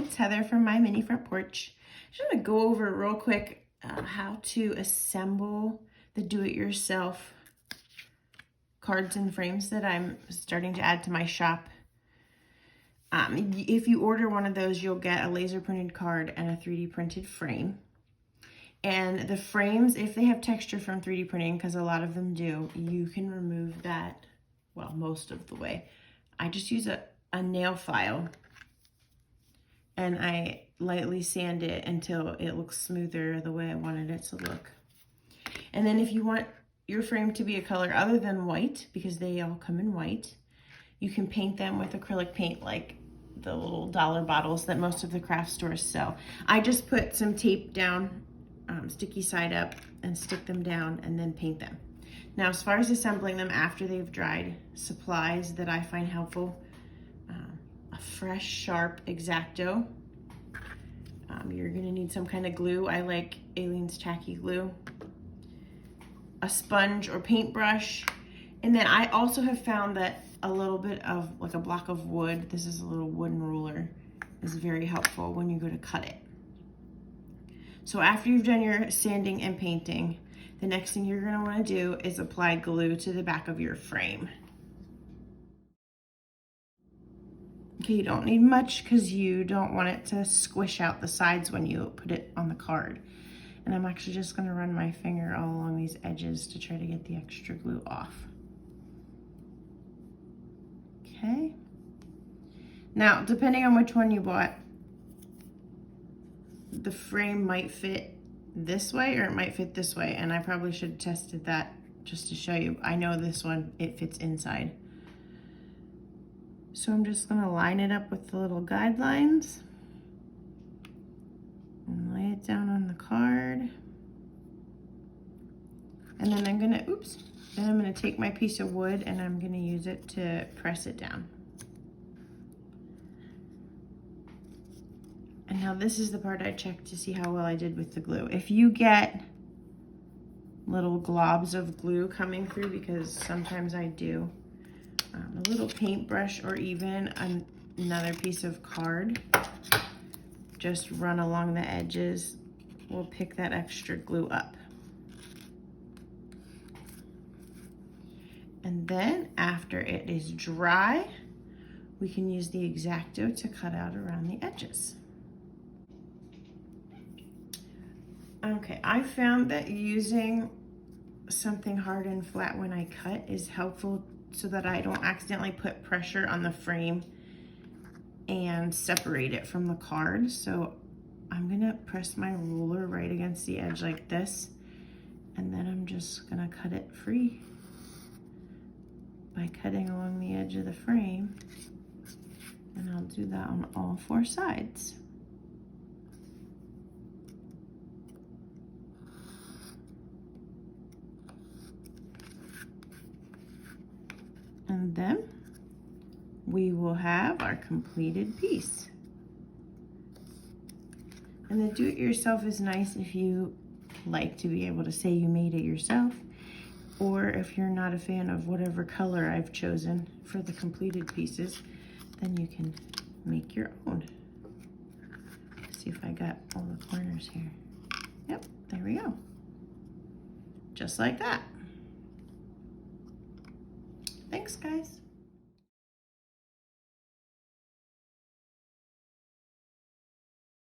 it's Heather from My Mini Front Porch. I'm just gonna go over real quick how to assemble the do-it-yourself cards and frames that I'm starting to add to my shop. If you order one of those, you'll get a laser printed card and a 3D printed frame. And the frames, if they have texture from 3D printing, because a lot of them do, you can remove that, well, most of the way. I just use a nail file and I lightly sand it until it looks smoother the way I wanted it to look. And then if you want your frame to be a color other than white, because they all come in white, you can paint them with acrylic paint like the little dollar bottles that most of the craft stores sell. I just put some tape down, sticky side up, and stick them down and then paint them. Now, as far as assembling them after they've dried, supplies that I find helpful, a fresh, sharp X-Acto. You're gonna need some kind of glue. I like Aleene's tacky glue. A sponge or paintbrush. And then I also have found that a little bit of like a block of wood, this is a little wooden ruler, is very helpful when you go to cut it. So after you've done your sanding and painting, the next thing you're gonna wanna do is apply glue to the back of your frame. Okay, you don't need much because you don't want it to squish out the sides when you put it on the card. And I'm actually just gonna run my finger all along these edges to try to get the extra glue off. Okay. Now, depending on which one you bought, the frame might fit this way or it might fit this way, and I probably should have tested that just to show you. I know this one, it fits inside. So I'm just gonna line it up with the little guidelines and lay it down on the card. And then I'm gonna take my piece of wood and I'm gonna use it to press it down. And now this is the part I check to see how well I did with the glue. If you get little globs of glue coming through, because sometimes I do, a little paintbrush or even another piece of card, just run along the edges, we'll pick that extra glue up. And then after it is dry, we can use the X-Acto to cut out around the edges. Okay, I found that using something hard and flat when I cut is helpful so that I don't accidentally put pressure on the frame and separate it from the card. So I'm gonna press my ruler right against the edge like this, and then I'm just gonna cut it free by cutting along the edge of the frame. And I'll do that on all four sides. And then we will have our completed piece. And the do-it-yourself is nice if you like to be able to say you made it yourself, or if you're not a fan of whatever color I've chosen for the completed pieces, then you can make your own. Let's see if I got all the corners here. Yep, there we go. Just like that. Thanks, guys.